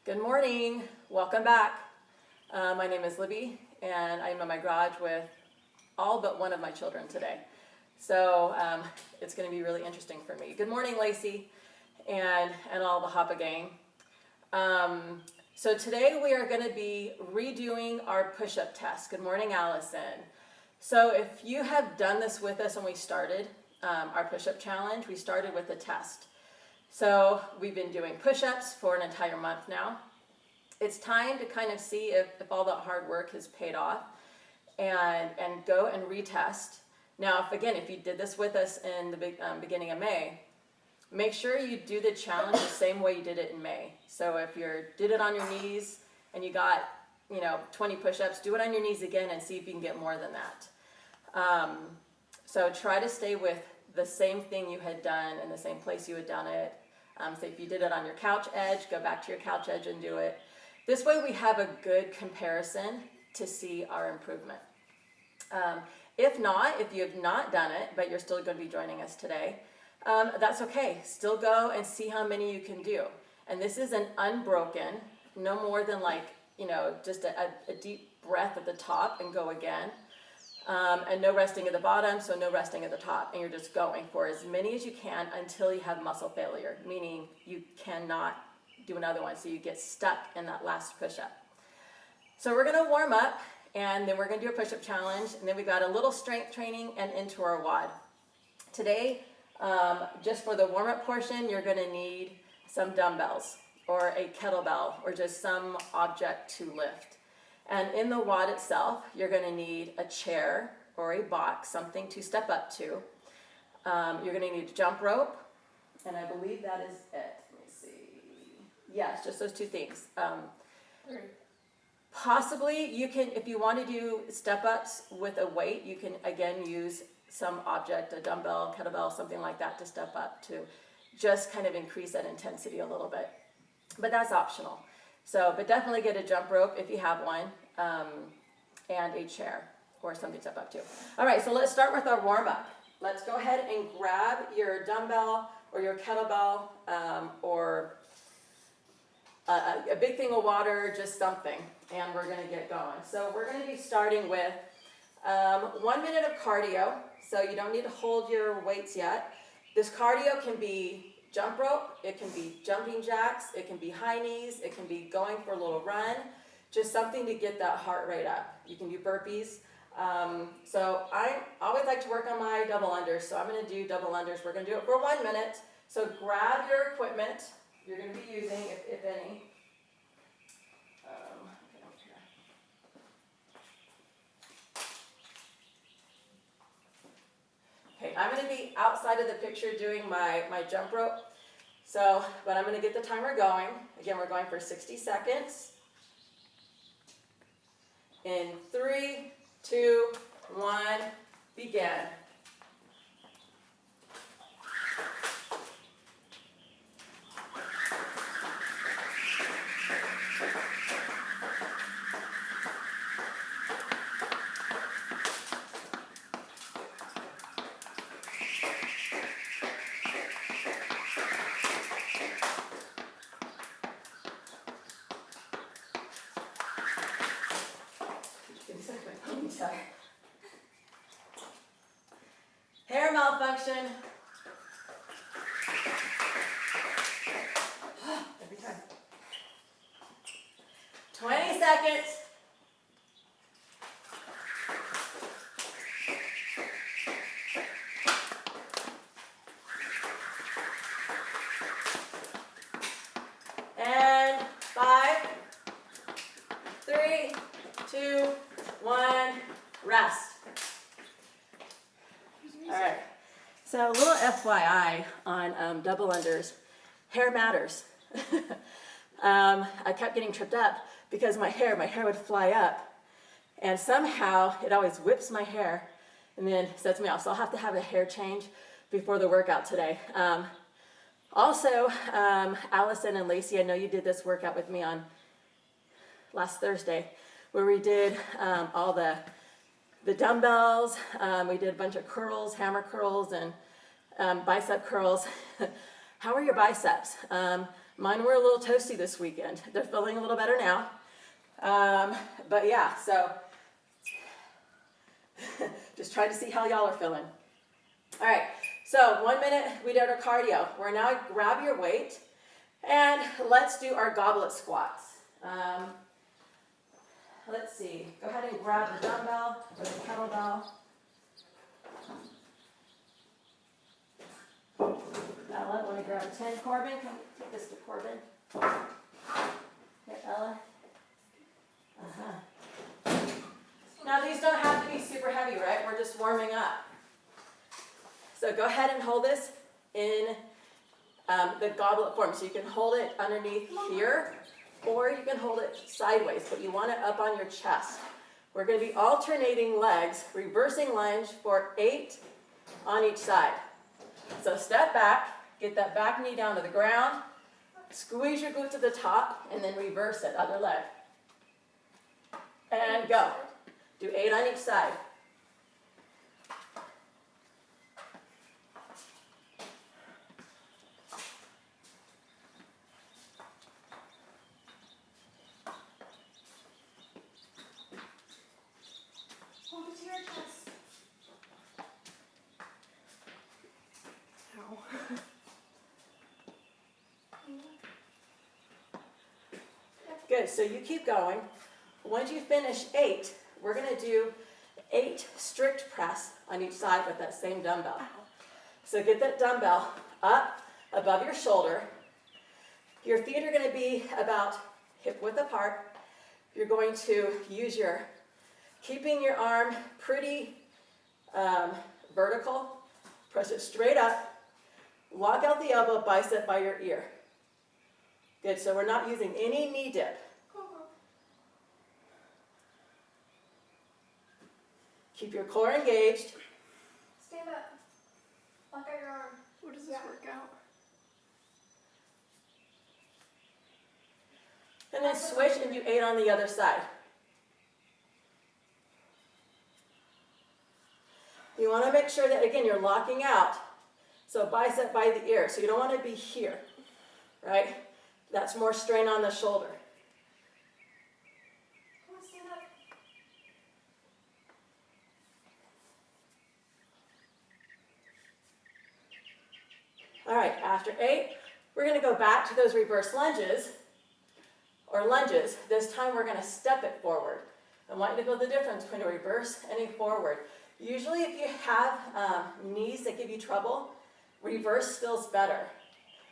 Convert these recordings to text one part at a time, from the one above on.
Good morning, welcome back. My name is Libby and I'm in my garage with all but one of my children today. So it's going to be really interesting for me. Good morning, Lacey and all the Hoppa gang. So today we are going to be redoing our push-up test. Good morning, Allison. So if you have done this with us when we started our push-up challenge, we started with a test. So we've been doing push-ups for an entire month now. It's time to kind of see if all that hard work has paid off and go and retest. Now, if you did this with us in the beginning of May, make sure you do the challenge the same way you did it in May. So if you did it on your knees and you got 20 push-ups, do it on your knees again and see if you can get more than that. So try to stay with the same thing you had done in the same place you had done it. So if you did it on your couch edge, go back to your couch edge and do it. This way we have a good comparison to see our improvement. If you have not done it, but you're still going to be joining us today, that's okay. Still go and see how many you can do. And this is an unbroken, no more than just a deep breath at the top and go again. And no resting at the bottom, so no resting at the top. And you're just going for as many as you can until you have muscle failure, meaning you cannot do another one, so you get stuck in that last push-up. So we're going to warm up, and then we're going to do a push-up challenge, and then we've got a little strength training and into our WOD. Today, just for the warm-up portion, you're going to need some dumbbells or a kettlebell or just some object to lift. And in the WOD itself, you're going to need a chair or a box, something to step up to. You're going to need a jump rope, and I believe that is it. Let me see. Yes, just those two things. Possibly you can, if you want to do step-ups with a weight, you can again use some object, a dumbbell, kettlebell, something like that to step up to just kind of increase that intensity a little bit. But that's optional. So, but definitely get a jump rope if you have one, and a chair or something to step up to. All right, so let's start with our warm-up. Let's go ahead and grab your dumbbell or your kettlebell or a big thing of water, just something, and we're going to get going. So we're going to be starting with 1 minute of cardio, so you don't need to hold your weights yet. This cardio can be jump rope, it can be jumping jacks, it can be high knees, it can be going for a little run, just something to get that heart rate up. You can do burpees. So I always like to work on my double unders, so I'm going to do double unders. We're going to do it for 1 minute. So grab your equipment you're going to be using, if any. Okay, I'm going to be outside of the picture doing my jump rope. So, but I'm going to get the timer going. Again, we're going for 60 seconds. In 3, 2, 1, begin. Hair malfunction. Every time. 20 seconds. And 5, 3, 2, 1, rest. All right, so a little FYI on double unders, hair matters. I kept getting tripped up because my hair would fly up, and somehow it always whips my hair and then sets me off. So I'll have to have a hair change before the workout today. Also, Allison and Lacey, I know you did this workout with me on last Thursday, where we did all the dumbbells, we did a bunch of curls, hammer curls, and bicep curls. How are your biceps? Mine were a little toasty this weekend. They're feeling a little better now. But yeah, so just try to see how y'all are feeling. All right, so 1 minute we did our cardio. We're now grab your weight and let's do our goblet squats. Let's see, go ahead and grab the dumbbell or the kettlebell. Ella, let me grab a 10. Corbin, come take this to Corbin. Here, Ella. Now these don't have to be super heavy, right? We're just warming up. So go ahead and hold this in the goblet form. So you can hold it underneath here, or you can hold it sideways, but you want it up on your chest. We're going to be alternating legs, reversing lunge for 8 on each side. So step back, get that back knee down to the ground, squeeze your glute to the top, and then reverse it, other leg. And go. Do 8 on each side. Hold it to your chest. Ow. Good, so you keep going. Once you finish 8, we're going to do 8 strict press on each side with that same dumbbell. So get that dumbbell up above your shoulder. Your feet are going to be about hip width apart. You're going to use keeping your arm pretty vertical. Press it straight up. Lock out the elbow, bicep by your ear. Good, so we're not using any knee dip. Keep your core engaged. Stand up. Lock out your arm. What does this work out? And then switch and do 8 on the other side. You want to make sure that, again, you're locking out. So bicep by the ear. So you don't want to be here, right? That's more strain on the shoulder. Come on, stand up. All right, after 8, we're going to go back to those reverse lunges, or lunges. This time we're going to step it forward. I want you to feel the difference between a reverse and a forward. Usually if you have knees that give you trouble, reverse feels better.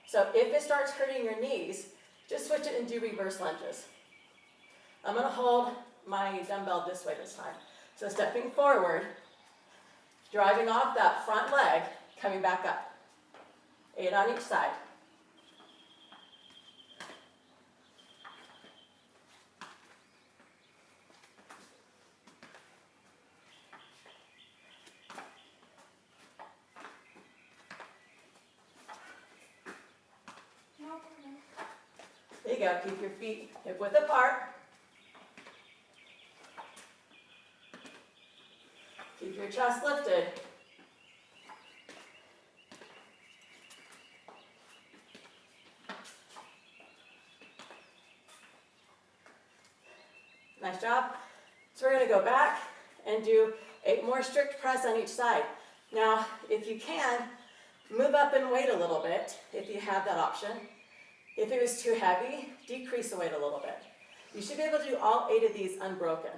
So if it starts hurting your knees, just switch it and do reverse lunges. I'm going to hold my dumbbell this way this time. So stepping forward, driving off that front leg, coming back up. 8 on each side. There you go. Keep your feet hip width apart. Keep your chest lifted. Nice job. So we're going to go back and do 8 more strict press on each side. Now, if you can, move up in weight a little bit if you have that option. If it was too heavy, decrease the weight a little bit. You should be able to do all 8 of these unbroken.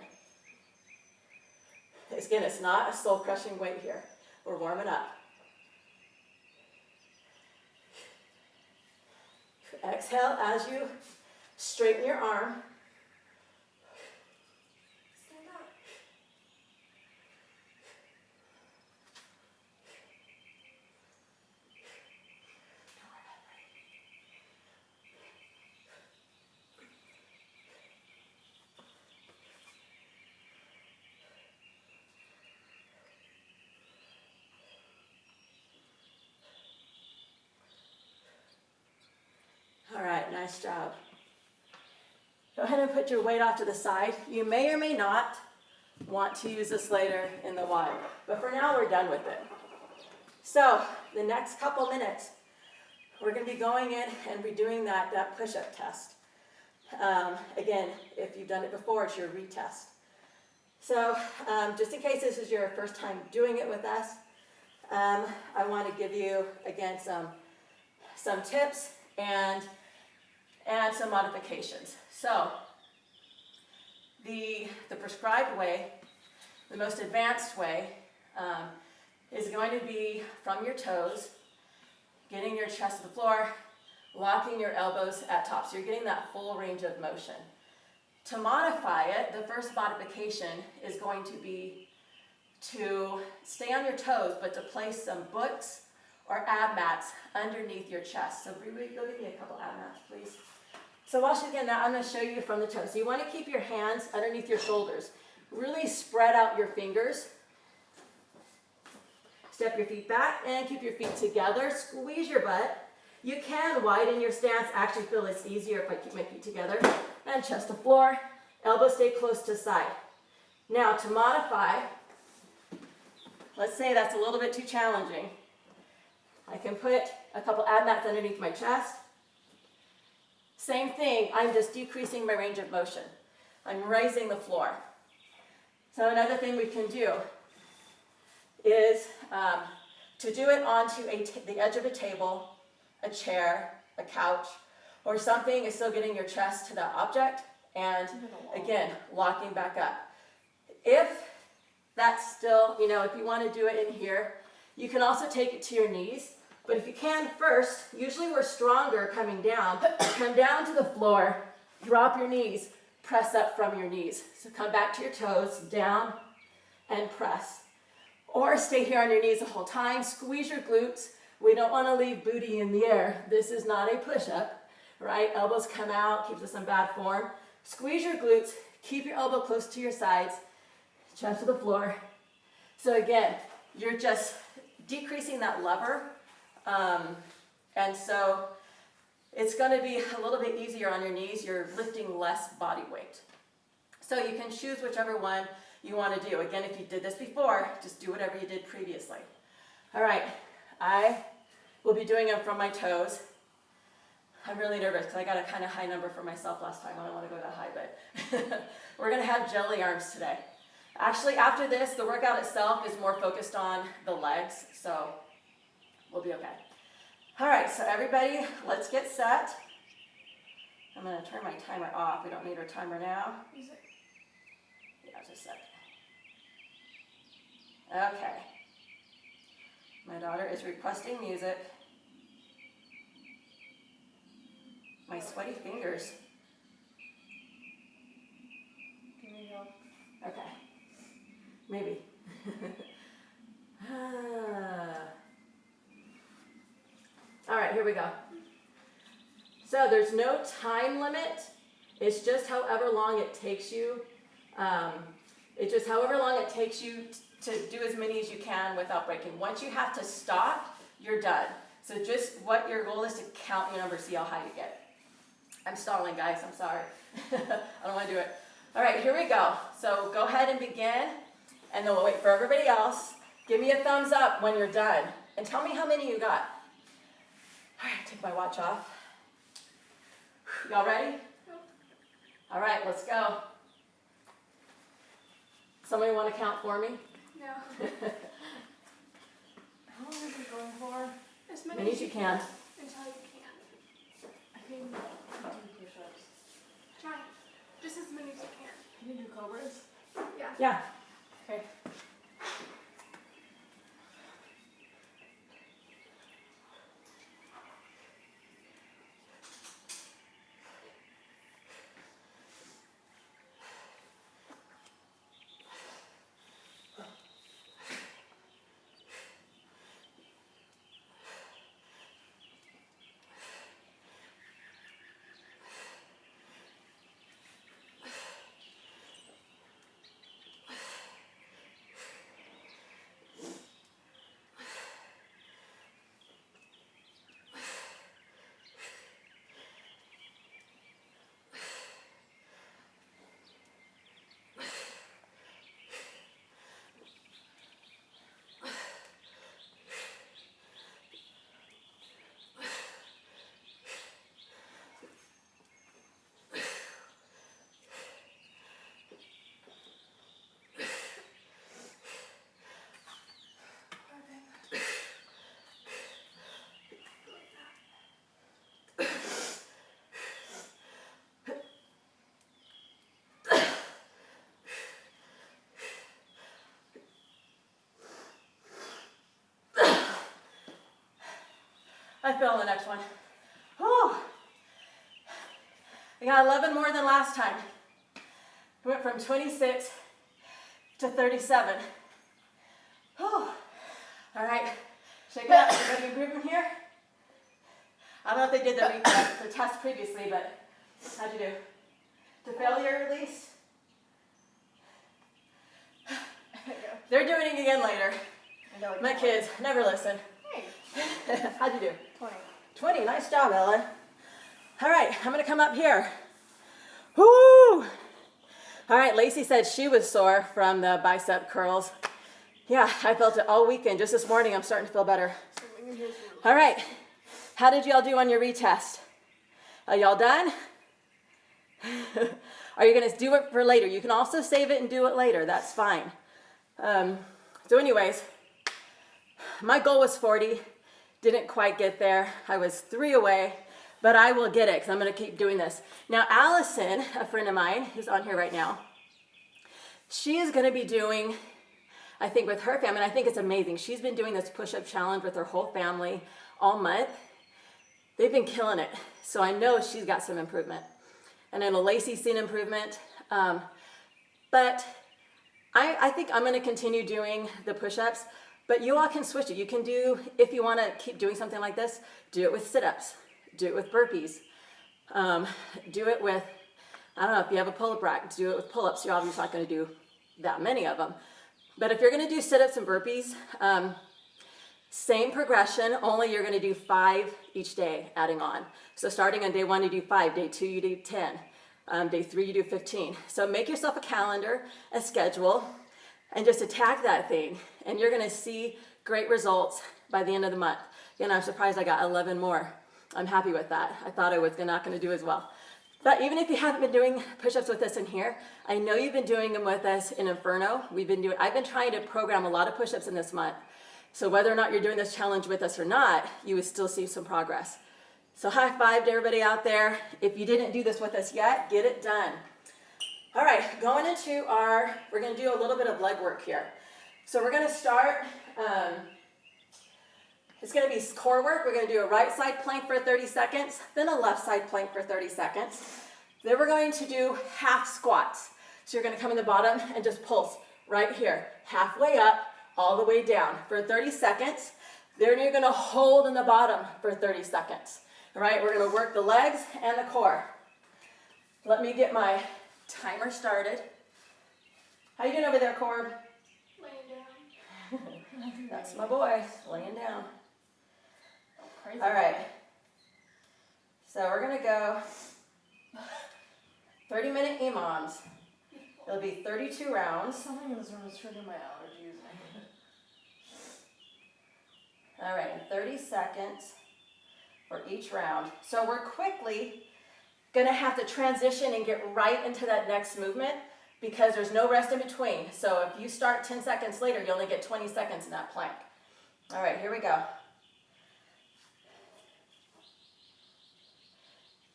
Again, it's not a soul-crushing weight here. We're warming up. Exhale as you straighten your arm. Stand up. All right, nice job. Go ahead and put your weight off to the side. You may or may not want to use this later in the Y, but for now we're done with it. So the next couple minutes, we're going to be going in and redoing that push-up test. Again, if you've done it before, it's your retest. So just in case this is your first time doing it with us, I want to give you, again, some tips and some modifications. So the prescribed way, the most advanced way, is going to be from your toes, getting your chest to the floor, locking your elbows at top. So you're getting that full range of motion. To modify it, the first modification is going to be to stay on your toes, but to place some books or ab mats underneath your chest. So Libby, go give me a couple ab mats, please. So watch again, now I'm going to show you from the toes. So you want to keep your hands underneath your shoulders. Really spread out your fingers. Step your feet back and keep your feet together. Squeeze your butt. You can widen your stance. I actually feel it's easier if I keep my feet together. And chest to floor. Elbows stay close to side. Now to modify, let's say that's a little bit too challenging. I can put a couple ab mats underneath my chest. Same thing, I'm just decreasing my range of motion. I'm raising the floor. So another thing we can do is to do it onto the edge of a table, a chair, a couch, or something is still getting your chest to that object, and again, locking back up. If that's still, if you want to do it in here, you can also take it to your knees, but if you can first, usually we're stronger coming down, come down to the floor, drop your knees, press up from your knees. So come back to your toes, down, and press. Or stay here on your knees the whole time, squeeze your glutes. We don't want to leave booty in the air. This is not a push-up, right? Elbows come out, keeps us in bad form. Squeeze your glutes, keep your elbow close to your sides, chest to the floor. So again, you're just decreasing that lever, and so it's going to be a little bit easier on your knees. You're lifting less body weight. So you can choose whichever one you want to do. Again, if you did this before, just do whatever you did previously. All right, I will be doing them from my toes. I'm really nervous because I got a kind of high number for myself last time. I don't want to go that high, but we're going to have jelly arms today. Actually, after this, the workout itself is more focused on the legs, so we'll be okay. All right, so everybody, let's get set. I'm going to turn my timer off. We don't need our timer now. Music. Yeah, just a sec. Okay. My daughter is requesting music. My sweaty fingers. Here we go. Okay. Maybe. All right, here we go. So there's no time limit. It's just however long it takes you. To do as many as you can without breaking. Once you have to stop, you're done. So just what your goal is to count your number, see how high you get. I'm stalling, guys. I'm sorry. I don't want to do it. All right, here we go. So go ahead and begin, and then we'll wait for everybody else. Give me a thumbs up when you're done, and tell me how many you got. All right, take my watch off. Y'all ready? Nope. All right, let's go. Somebody want to count for me? No. How long is it going for? As Many as you can. Until you can. I can do push-ups. Try. Just as many as you can. Can you do cobras? Yeah. Yeah. Okay. I feel on the next one. Whew. I got 11 more than last time. I went from 26 to 37. Whew. All right, shake it up. Anybody improvement here? I don't know if they did the test previously, but how'd you do? To failure at least? They're doing it again later. My kids never listen. Hey, How'd you do? 20. 20, nice job, Ellen. All right, I'm gonna come up here. Woo! All right, Lacey said she was sore from the bicep curls. Yeah, I felt it all weekend. Just this morning, I'm starting to feel better. All right, how did y'all do on your retest? Are y'all done? Are you gonna do it for later? You can also save it and do it later, that's fine. So anyways, my goal was 40, didn't quite get there. I was 3 away, but I will get it because I'm gonna keep doing this. Now Allison, a friend of mine who's on here right now, she is gonna be doing, I think with her family, and I think it's amazing. She's been doing this push-up challenge with her whole family all month. They've been killing it. So I know she's got some improvement. And I know Lacey's seen improvement. But I think I'm gonna continue doing the push-ups, but you all can switch it. You can do, if you wanna keep doing something like this, do it with sit-ups, do it with burpees, do it with, I don't know, if you have a pull-up rack, do it with pull-ups. You're obviously not gonna do that many of them. But if you're gonna do sit-ups and burpees, same progression, only you're gonna do 5 each day, adding on. So starting on day 1, you do 5, day 2, you do 10, day 3, you do 15. So make yourself a calendar, a schedule, and just attack that thing. And you're gonna see great results by the end of the month. And I'm surprised I got 11 more. I'm happy with that. I thought I was not gonna do as well. But even if you haven't been doing push-ups with us in here, I know you've been doing them with us in Inferno. I've been trying to program a lot of push-ups in this month. So whether or not you're doing this challenge with us or not, you would still see some progress. So high five to everybody out there. If you didn't do this with us yet, get it done. All right, going into we're gonna do a little bit of leg work here. So we're gonna start, it's gonna be core work. We're gonna do a right side plank for 30 seconds, then a left side plank for 30 seconds. Then we're going to do half squats. So you're gonna come in the bottom and just pulse right here, halfway up, all the way down for 30 seconds. Then you're gonna hold in the bottom for 30 seconds. All right, we're gonna work the legs and the core. Let me get my timer started. How you doing over there, Corb? Laying down. That's my boy, laying down. Crazy. All right, so we're gonna go 30-minute EMOMs. It'll be 32 rounds. Something in this room is triggering my allergies. All right, and 30 seconds for each round. So we're quickly gonna have to transition and get right into that next movement because there's no rest in between. So if you start 10 seconds later, you only get 20 seconds in that plank. All right, here we go.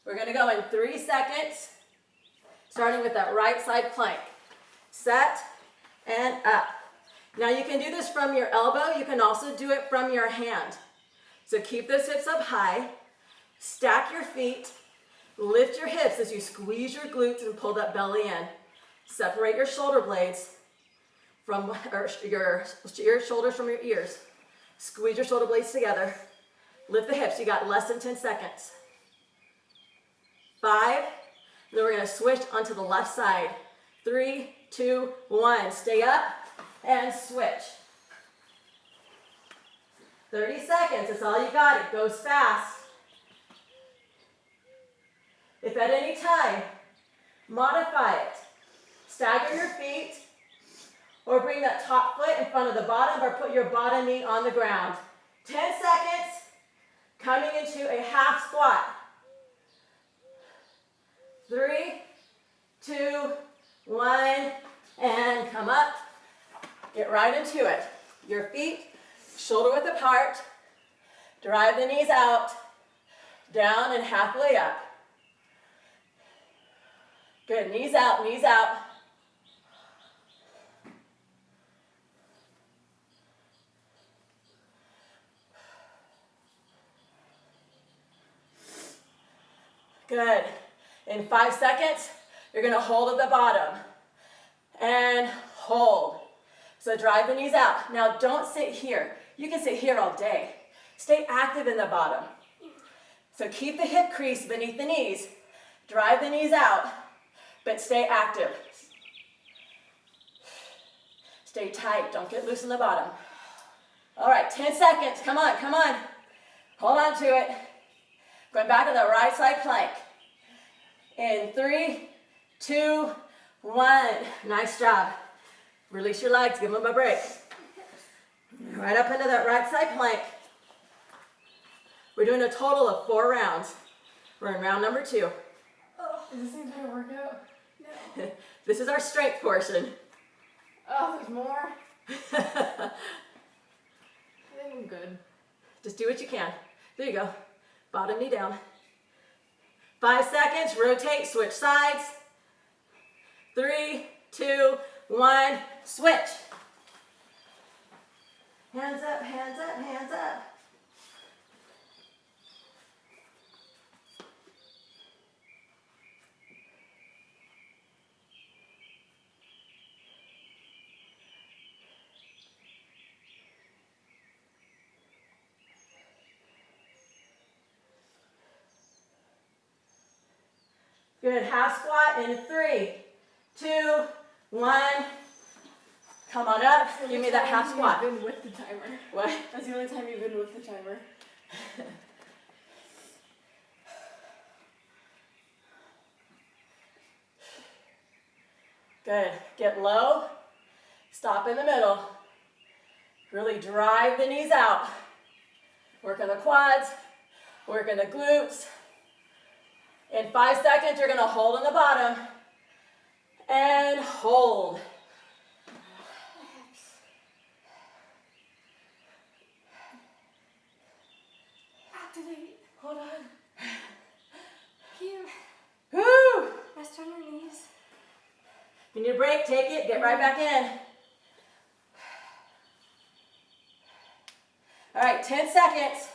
We're gonna go in 3 seconds, starting with that right side plank. Set and up. Now you can do this from your elbow. You can also do it from your hand. So keep those hips up high, stack your feet, lift your hips as you squeeze your glutes and pull that belly in. Separate your shoulder blades from your shoulders from your ears. Squeeze your shoulder blades together. Lift the hips. You got less than 10 seconds. 5. Then we're going to switch onto the left side. 3, 2, 1. Stay up and switch. 30 seconds. That's all you got. It goes fast. If at any time, modify it. Stagger your feet or bring that top foot in front of the bottom or put your bottom knee on the ground. 10 seconds, coming into a half squat. 3, 2, 1, and come up. Get right into it. Your feet shoulder width apart. Drive the knees out, down and halfway up. Good, knees out, knees out. Good. In 5 seconds, you're gonna hold at the bottom. And hold. So drive the knees out. Now don't sit here. You can sit here all day. Stay active in the bottom. So keep the hip crease beneath the knees. Drive the knees out, but stay active. Stay tight, don't get loose in the bottom. All right, 10 seconds, come on, come on. Hold on to it. Going back to the right side plank. In 3, 2, 1. Nice job. Release your legs, give them a break. Right up into that right side plank. We're doing a total of 4 rounds. We're in round number 2. Oh, Is this the entire workout? no. This is our strength portion. Oh, there's more? I think I'm good. Just do what you can. There you go. Bottom knee down. 5 seconds, rotate, switch sides. 3, 2, 1, switch. Hands up, hands up, hands up. Good, half squat in 3, 2, 1. Come on up, give me that half squat. You've been with the timer. What? That's the only time you've been with the timer. Good, get low, stop in the middle. Really drive the knees out. Work on the quads, work on the glutes. In 5 seconds, you're gonna hold on the bottom and hold. Activate. Hold on. Here. Woo! Rest on your knees. If you need a break, take it, get right back in. All right, 10 seconds.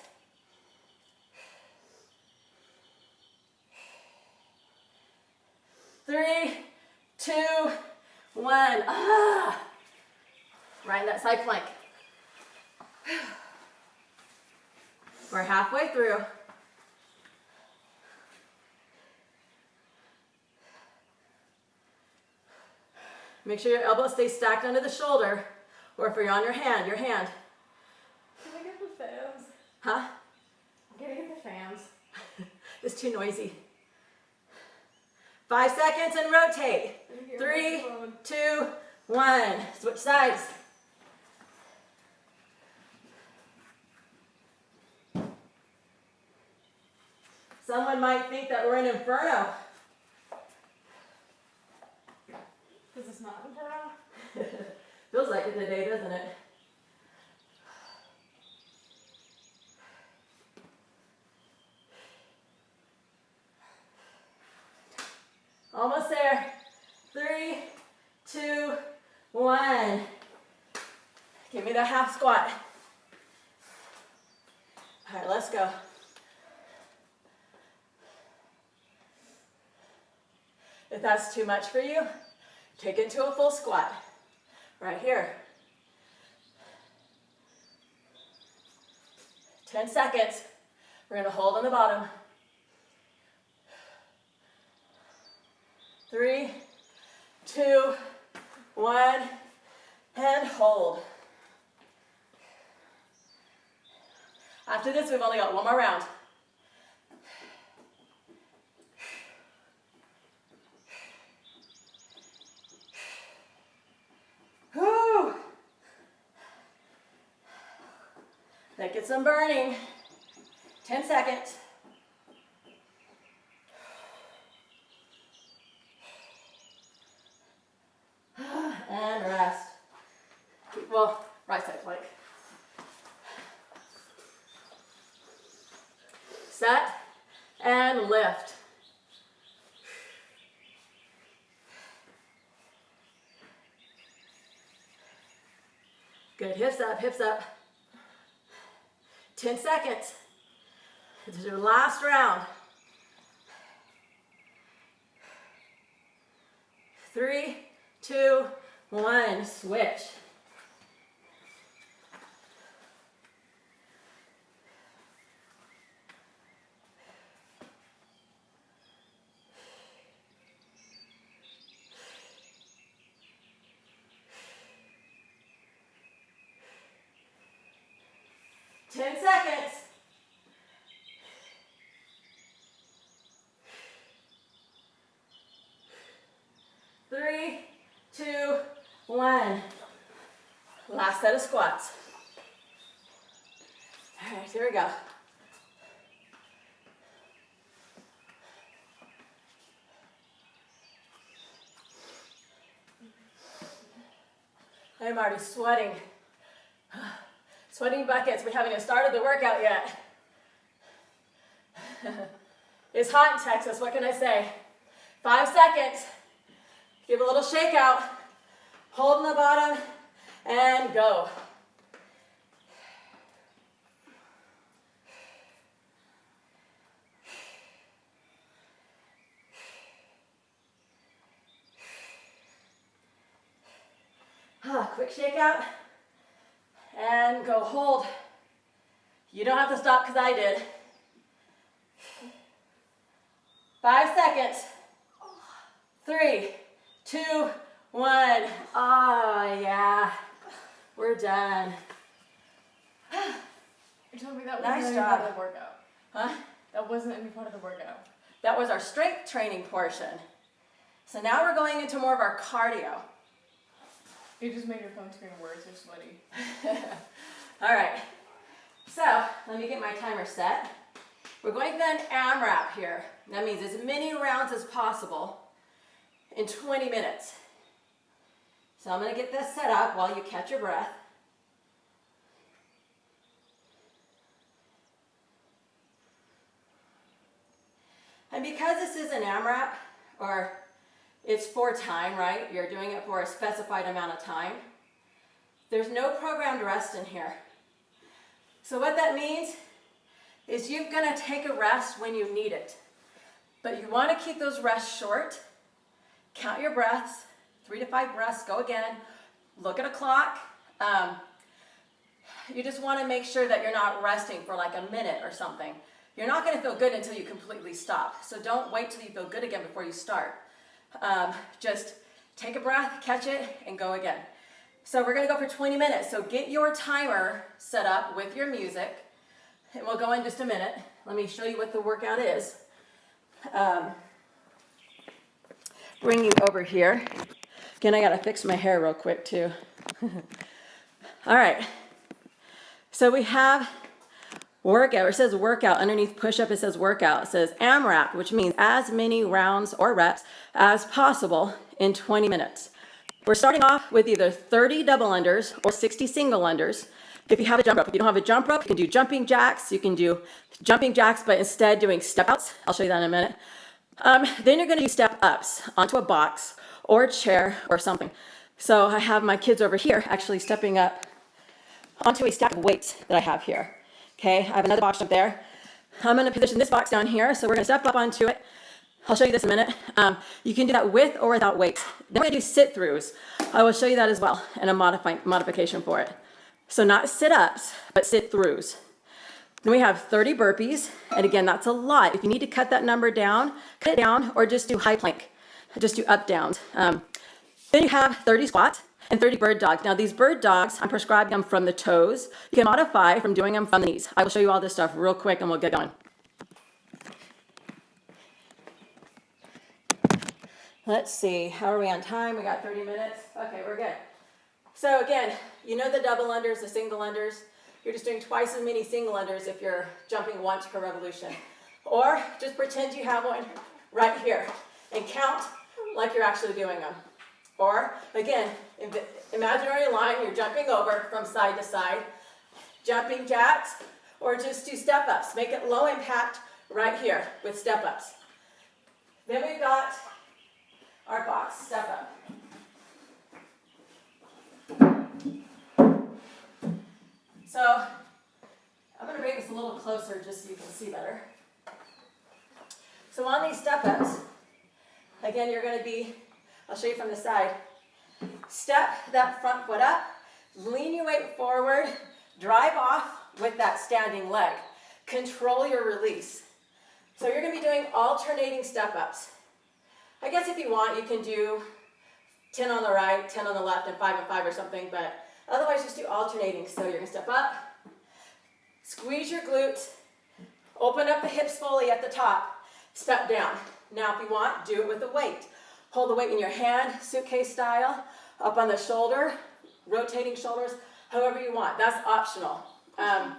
Three, 2, 1. Ah! Right in that side plank. We're halfway through. Make sure your elbows stay stacked under the shoulder, or if you're on your hand, your hand. Can I get the fans? Huh? Can I get the fans? It's too noisy. 5 seconds and rotate. 3, 2, 1. Switch sides. Someone might think that we're in Inferno. Because it's not Inferno? Feels like it today, doesn't it? Almost there. 3, 2, 1. Give me the half squat. All right, let's go. If that's too much for you, take it to a full squat. Right here. 10 seconds. We're going to hold on the bottom. 3, 2, 1, and hold. After this, we've only got one more round. Whew. That gets some burning. 10 seconds. And rest. Well, right side plank. Set and lift. Good, hips up, hips up. 10 seconds. This is your last round. 3, 2, 1, switch. Ten seconds. Three, 2, 1. Last set of squats. All right, here we go. I'm already sweating. Sweating buckets. We haven't even started the workout yet. It's hot in Texas. What can I say? 5 seconds. Give a little shake out. Hold in the bottom and go. Quick shake out and go. Hold. You don't have to stop because I did. 5 seconds. 3, 2, 1. Oh, yeah. We're done. You told me that Nice wasn't any job. part of the workout. Huh? That wasn't any part of the workout. That was our strength training portion. So now we're going into more of our cardio. You just made your phone screen worse. You're sweaty. All right. So let me get my timer set. We're going to an AMRAP here. That means as many rounds as possible in 20 minutes. So I'm going to get this set up while you catch your breath. And because this is an AMRAP, or it's for time, right? You're doing it for a specified amount of time. There's no programmed rest in here. So what that means is you're gonna take a rest when you need it. But you wanna keep those rests short. Count your breaths, 3 to 5 breaths, go again. Look at a clock. You just wanna make sure that you're not resting for like a minute or something. You're not gonna feel good until you completely stop. So don't wait till you feel good again before you start. Just take a breath, catch it, and go again. So we're gonna go for 20 minutes. So get your timer set up with your music, and we'll go in just a minute. Let me show you what the workout is. Bring you over here. Again, I gotta fix my hair real quick too. All right, so we have workout. It says workout. Underneath push-up, it says workout. It says AMRAP, which means as many rounds or reps as possible in 20 minutes. We're starting off with either 30 double unders or 60 single unders. If you have a jump rope. If you don't have a jump rope, you can do jumping jacks. You can do jumping jacks, but instead doing step outs. I'll show you that in a minute. Then you're gonna do step ups onto a box or a chair or something. So I have my kids over here actually stepping up onto a stack of weights that I have here. Okay, I have another box up there. I'm gonna position this box down here, so we're gonna step up onto it. I'll show you this in a minute. You can do that with or without weights. Then we're gonna do sit-throughs. I will show you that as well, and a modification for it. So not sit-ups, but sit-throughs. Then we have 30 burpees, and again, that's a lot. If you need to cut that number down, cut it down, or just do high plank, just do up downs. Then you have 30 squats and 30 bird dogs. Now these bird dogs, I'm prescribing them from the toes. You can modify from doing them from the knees. I will show you all this stuff real quick and we'll get going. Let's see, how are we on time? We got 30 minutes. Okay, we're good. So again, you know the double unders, the single unders. You're just doing twice as many single unders if you're jumping once per revolution. Or just pretend you have one right here and count like you're actually doing them. Or again, imaginary line, you're jumping over from side to side, jumping jacks, or just do step ups. Make it low impact right here with step ups. Then we've got our box step up. So I'm going to bring this a little closer just so you can see better. So on these step ups, again, you're going to be I'll show you from the side. Step that front foot up, lean your weight forward, drive off with that standing leg. Control your release. So you're going to be doing alternating step-ups. I guess if you want, you can do 10 on the right, 10 on the left, and 5 and 5 or something, but otherwise just do alternating. So you're going to step up, squeeze your glutes, open up the hips fully at the top, step down. Now if you want, do it with a weight. Hold the weight in your hand, suitcase style, up on the shoulder, rotating shoulders, however you want. That's optional. Then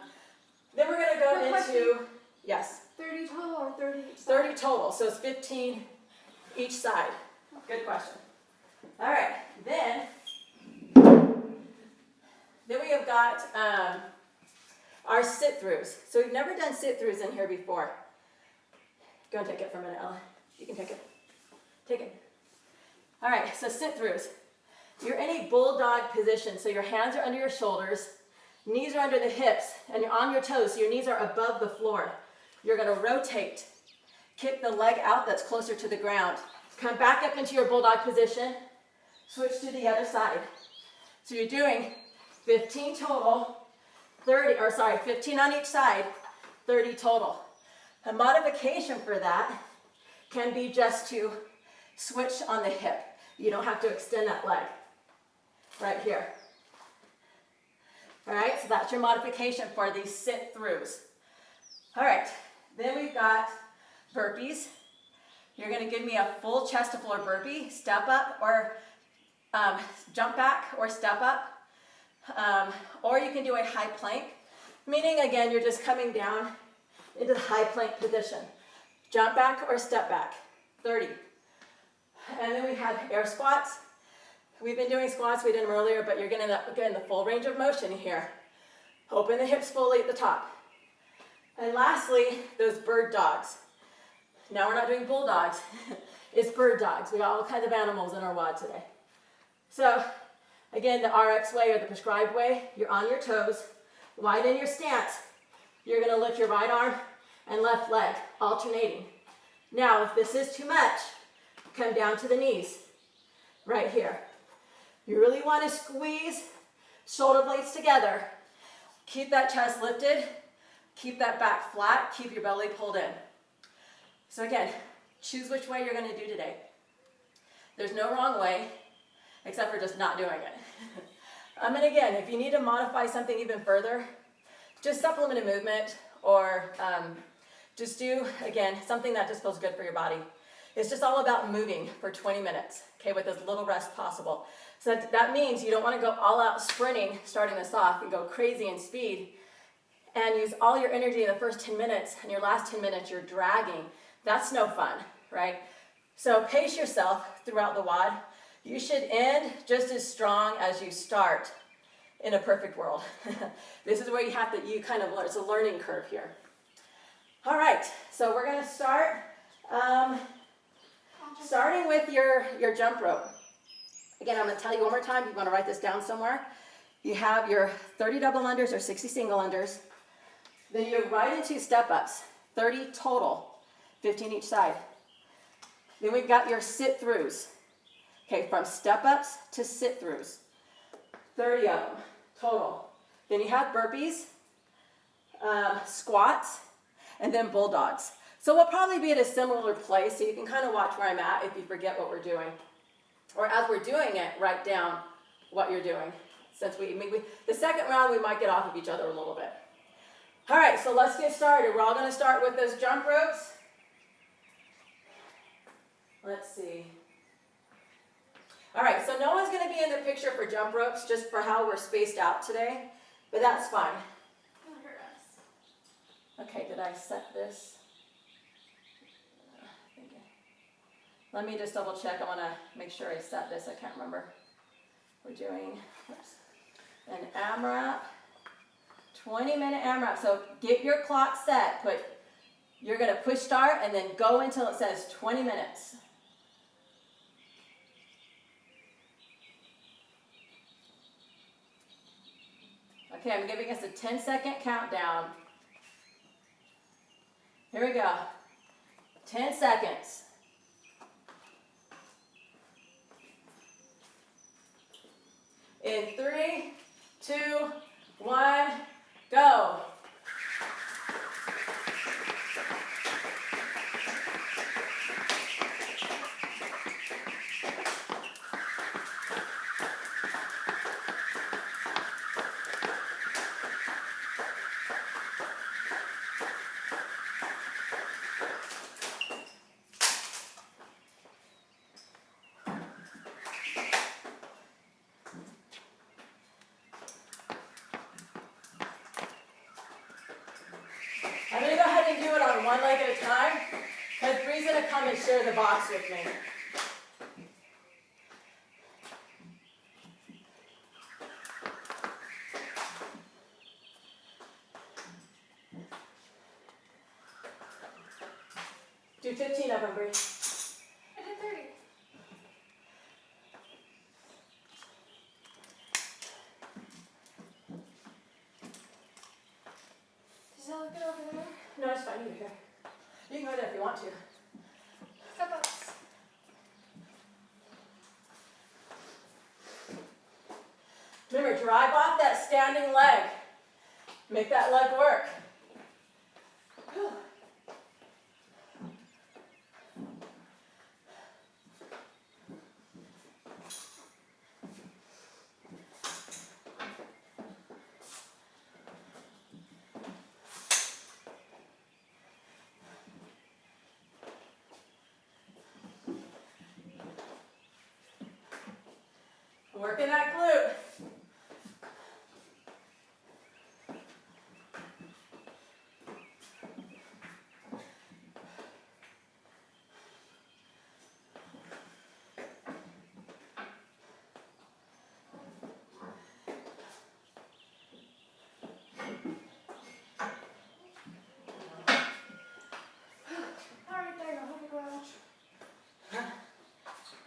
we're going to go into, yes, 30 total or 30 each side? 30 total, so it's 15 each side. Good question. All right, then we have got our sit-throughs. So we've never done sit-throughs in here before. Go and take it for a minute, Ella. You can take it. Take it. All right, so sit-throughs. You're in a bulldog position, so your hands are under your shoulders, knees are under the hips, and you're on your toes, so your knees are above the floor. You're going to rotate, kick the leg out that's closer to the ground. Come back up into your bulldog position, switch to the other side. So you're doing 15 total, 15 on each side, 30 total. A modification for that can be just to switch on the hip. You don't have to extend that leg. Right here. All right, so that's your modification for these sit-throughs. All right, then we've got burpees. You're going to give me a full chest to floor burpee, step up or jump back or step up. Or you can do a high plank, meaning again, you're just coming down into the high plank position. Jump back or step back, 30. And then we have air squats. We've been doing squats, we did them earlier, but you're going to end up getting the full range of motion here. Open the hips fully at the top. And lastly, those bird dogs. Now we're not doing bulldogs, it's bird dogs. We got all kinds of animals in our WOD today. So again, the RX way or the prescribed way, you're on your toes, widen your stance. You're going to lift your right arm and left leg, alternating. Now, if this is too much, come down to the knees, right here. You really want to squeeze shoulder blades together. Keep that chest lifted, keep that back flat, keep your belly pulled in. So again, choose which way you're going to do today. There's no wrong way, except for just not doing it. And again, if you need to modify something even further, just supplement a movement or just do, again, something that just feels good for your body. It's just all about moving for 20 minutes, okay, with as little rest possible. So that means you don't want to go all out sprinting, starting this off, and go crazy in speed, and use all your energy in the first 10 minutes, and your last 10 minutes you're dragging. That's no fun, right? So pace yourself throughout the WOD. You should end just as strong as you start in a perfect world. This is where you have to, you kind of learn, it's a learning curve here. All right, so we're going to start starting with your jump rope. Again, I'm going to tell you one more time. You want to write this down somewhere. You have your 30 double unders or 60 single unders. Then you go right into step-ups, 30 total, 15 each side. Then we've got your sit-throughs. Okay, from step-ups to sit-throughs, 30 of them total. Then you have burpees, squats, and then bulldogs. So we'll probably be at a similar place, so you can kind of watch where I'm at if you forget what we're doing. Or as we're doing it, write down what you're doing. Since the second round, we might get off of each other a little bit. All right, so let's get started. We're all going to start with those jump ropes. Let's see. All right, so no one's going to be in the picture for jump ropes, just for how we're spaced out today, but that's fine. It'll hurt us. Okay, did I set this? Let me just double check. I want to make sure I set this. I can't remember. We're doing an AMRAP, 20-minute AMRAP. So get your clock set. You're going to push start and then go until it says 20 minutes. Okay, I'm giving us a 10-second countdown. Here we go. 10 seconds. In 3, 2, 1, go. I'm going to go ahead and do it on one leg at a time, because Bree's going to come and share the box with me. Do 15 of them, Bree. I did 30. Does that look good over there? No, it's fine. You're here. You can go there if you want to. Step ups. Remember, drive off that standing leg. Make that leg work. Working that glute. Alright, there you go. Hold the garage.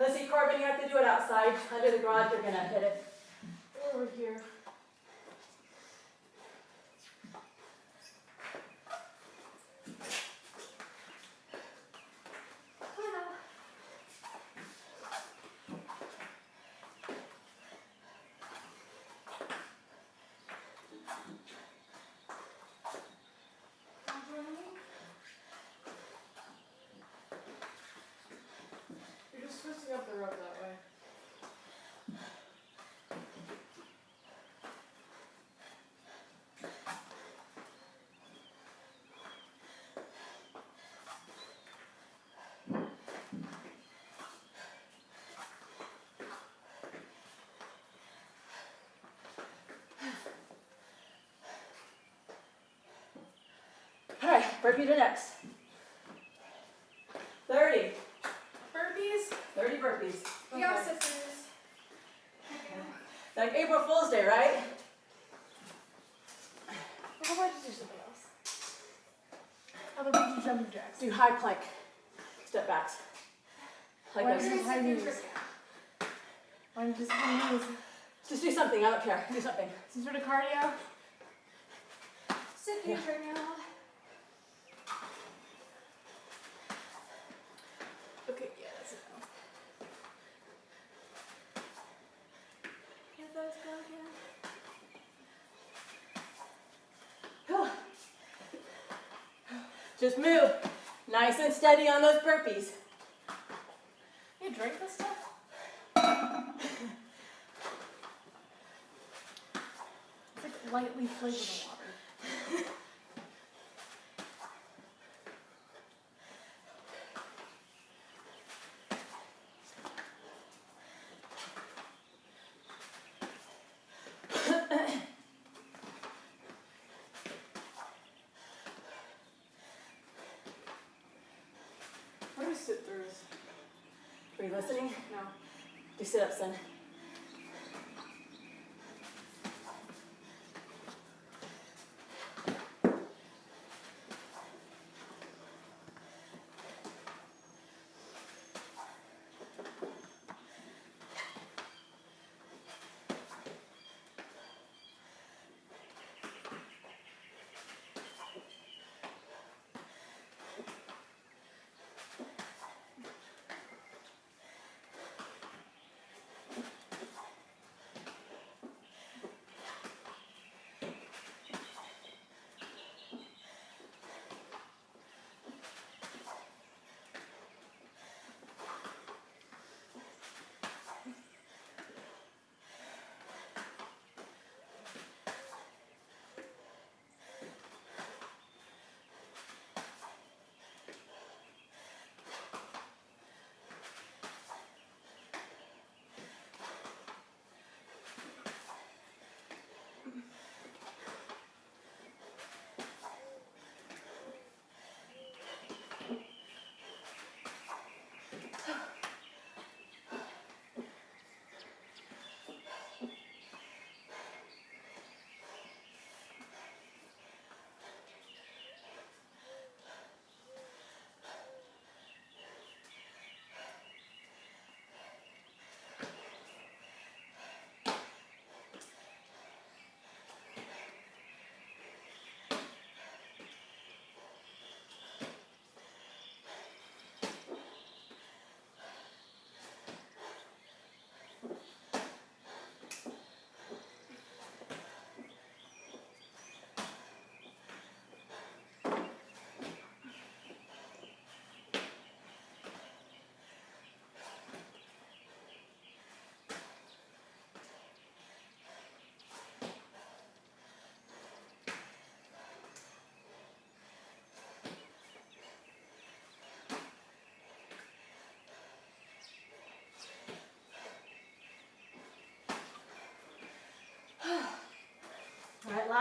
Let's see, Corbin, you have to do it outside. Under the garage, you're going to hit it. Over here. Come on. You're just twisting up the rope that way. All right, burpee to next. 30. Burpees. 30 burpees. We got sit-throughs. Like April Fool's Day, right? How about you do something else? How about you do jumping jacks? Do high plank. Step backs. Like Why this. do you high knees? Why don't you just high knees? Just do something. I don't care. Do something. Some sort of cardio? Sit-throughs right now. Okay, yeah, that's enough. Let those go again. Just move. Nice and steady on those burpees. You drink this stuff? It's like lightly flavored water. What are sit-throughs? Are you listening? No. Do sit-ups then.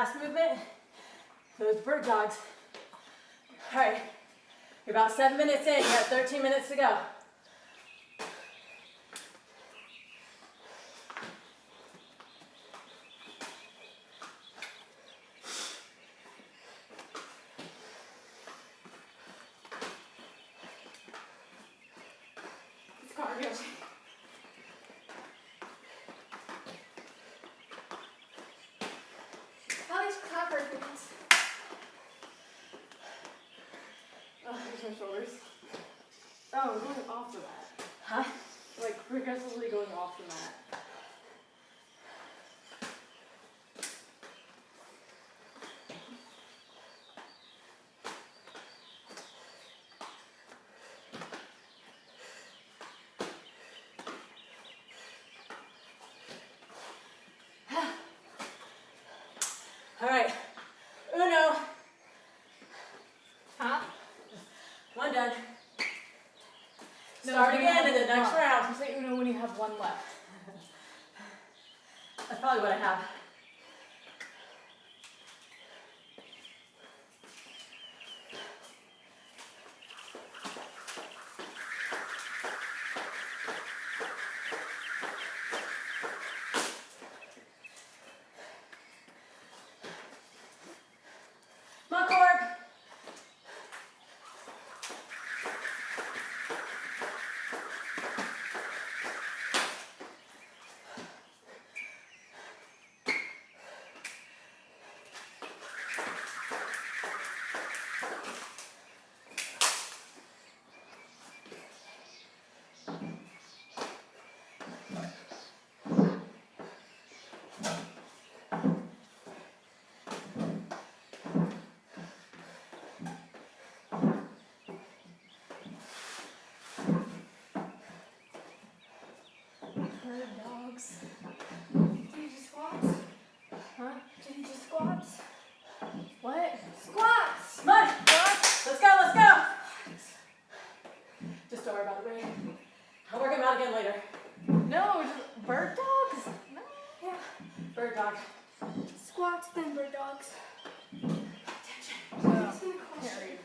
last movement, those bird dogs. All right, you're about 7 minutes in, you have 13 minutes to go. It's cardio. All these clapper things. Oh, here's my shoulders. Oh, we're going off the mat. Huh? Like, progressively going off the mat. All right, uno, Huh? one done. No, Start when you again have in the next one. round. You say uno when you have one left. That's probably what I have. Come on, Corb. Bird dogs. Do you do squats? Huh? Do you do squats? What? Squats! Come on, let's go, let's go. Just don't worry about the weight. I'll work them out again later. No, just bird dogs? No. Yeah. Bird dog. Squats, then bird dogs. No. Ask me a question. Carried.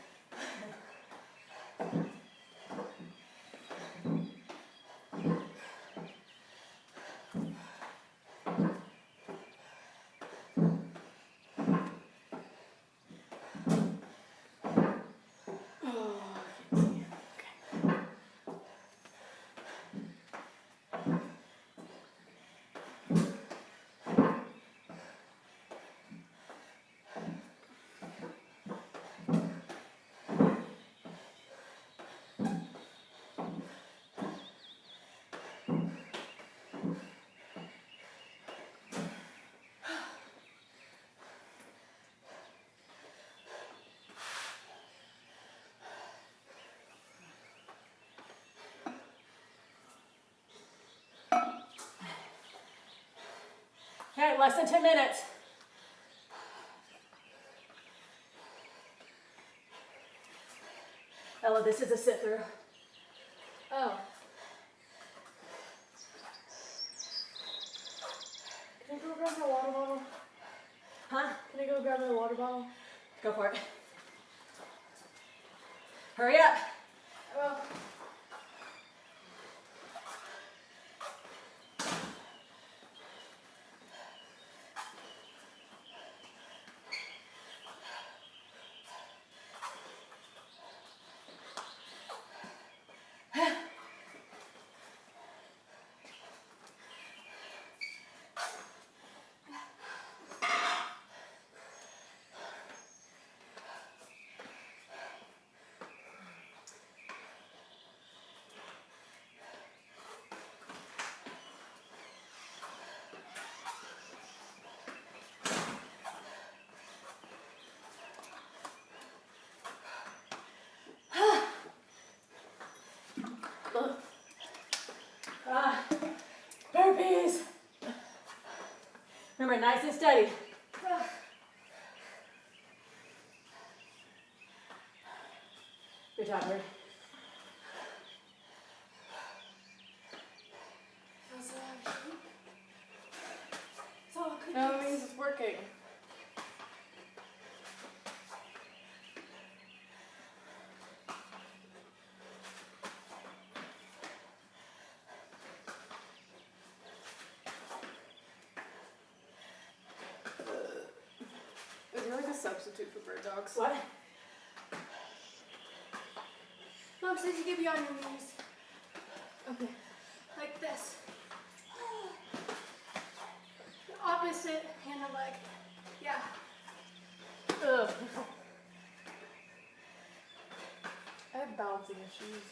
All right, less than 10 minutes. Ella, this is a sit-through. Oh. Can I go grab my water bottle? Huh? Can I go grab my water bottle? Go for it. Hurry up. Oh. Burpees. Remember, nice and steady. Good job, Bird. It's all cookies. No, it means it's working. substitute for bird dogs. What? Mom says you can be on your knees. Okay. Like this. Opposite hand and leg. Yeah. Ugh. I have balancing issues.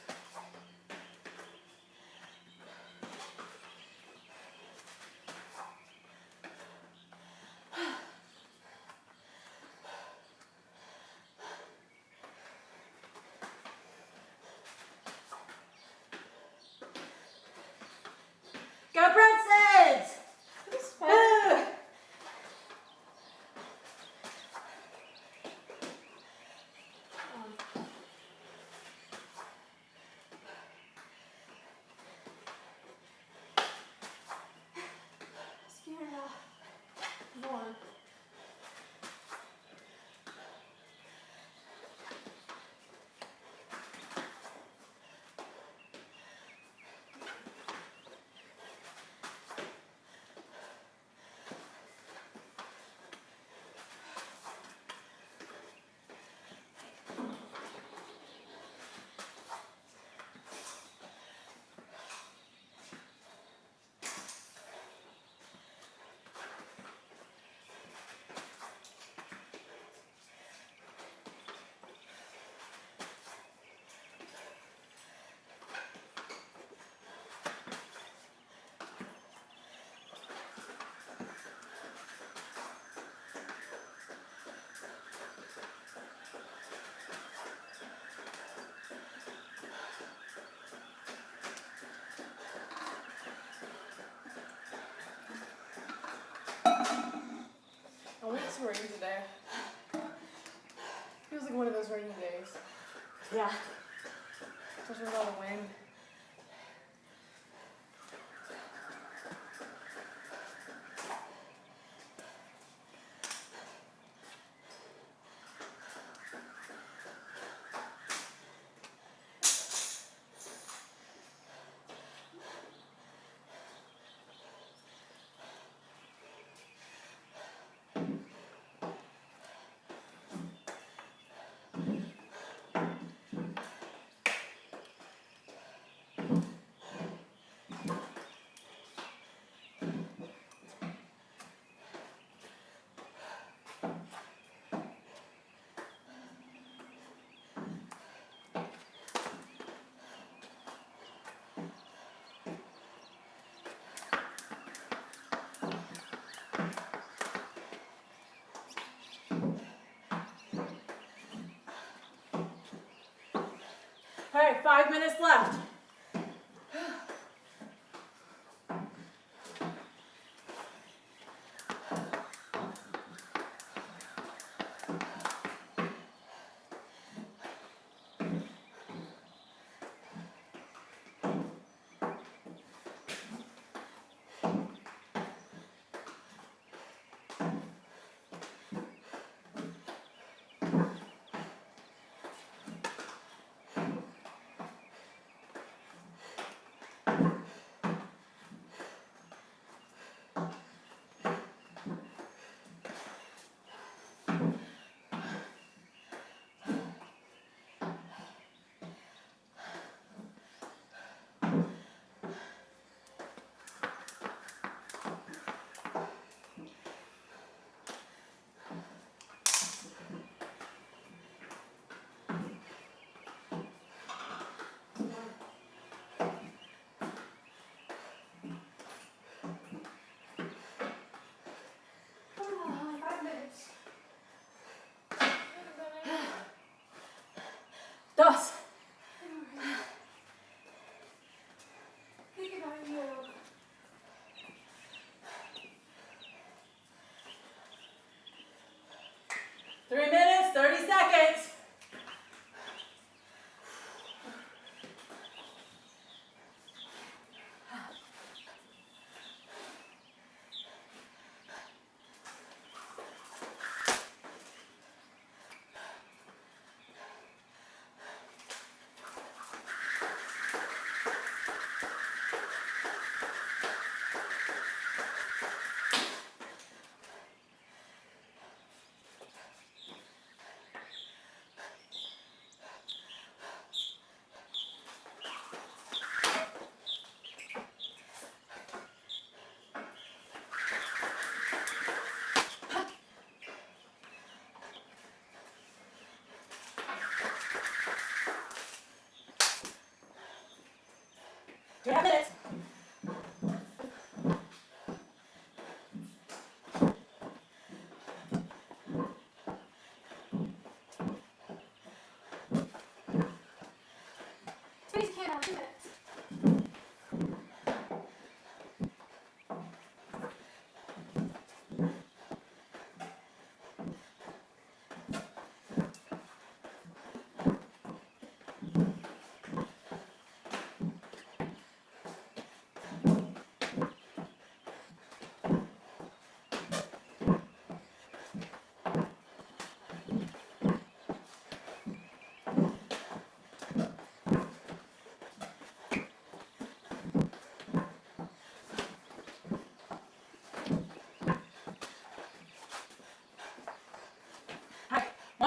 Go Princess! This is fun. Woo! Scared off. Go on. I want some rain today. Feels like one of those rainy days. Yeah. Especially with all the wind. All right, 5 minutes left.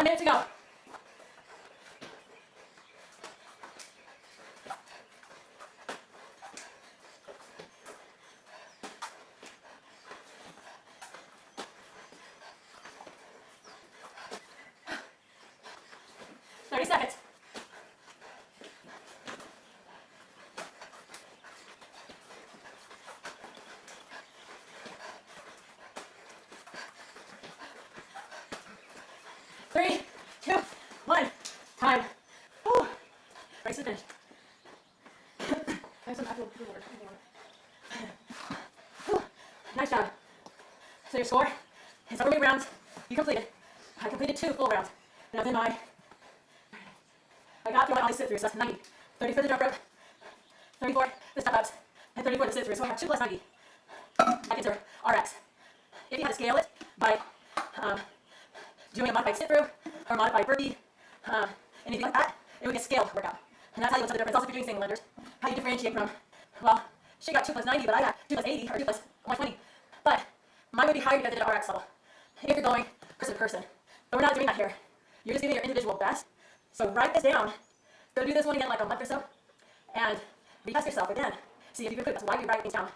1 minute to go. Seconds. Three, two, one. Time. Whew. Race is finished. I have some actual keyboard. Whew. Nice job. So your score is how many rounds you completed. I completed 2 full rounds. And I was in my, I got through my only sit-through, so that's 90. 30 for the jump rope, 34 the step-ups, and 34 the sit-through. So I have 2 plus 90. I consider RX. If you had to scale it by doing a modified sit-through or modified burpee, anything like that, it would be a scaled workout. And that's how you look at the difference. Also, if you're doing single lenders, how you differentiate from, well, she got 2 plus 90, but I got 2 plus 80 or 2 plus 120. But mine would be higher because I did an RX level. If you're going person to person. But we're not doing that here. You're just giving your individual best. So write this down. Go do this one again like a month or so. And retest yourself again. See if you can improve. That's why we write things down.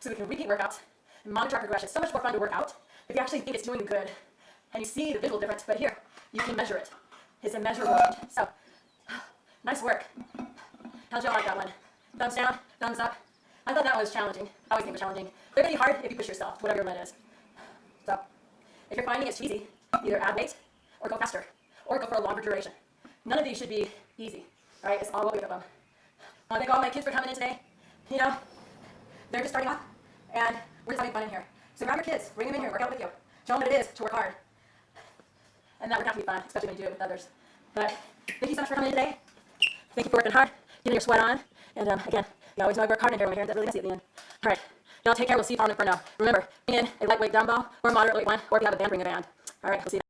So we can repeat workouts and monitor our progression. It's so much more fun to work out if you actually think it's doing good. And you see the visual difference. But here, you can measure it. It's a measurable change. So, nice work. How'd y'all like that one? Thumbs down, thumbs up. I thought that was challenging. I always think it was challenging. They're going to be hard if you push yourself, whatever your limit is. So, if you're finding it's cheesy, either add weight or go faster or go for a longer duration. None of these should be easy. All right, it's all what we think of them. I want to thank all my kids for coming in today. You know, they're just starting off, and we're just having fun in here. So grab your kids, bring them in here, work out with you. Show them what it is to work hard. And that would have to be fun, especially when you do it with others. But thank you so much for coming in today. Thank you for working hard, getting your sweat on. And again, you always know I work hard in here when my hair is really messy at the end. All right, y'all take care. We'll see you on for now. Remember, bring in a lightweight dumbbell or a moderate weight one, or if you have a band, bring a band. All right, we'll see you.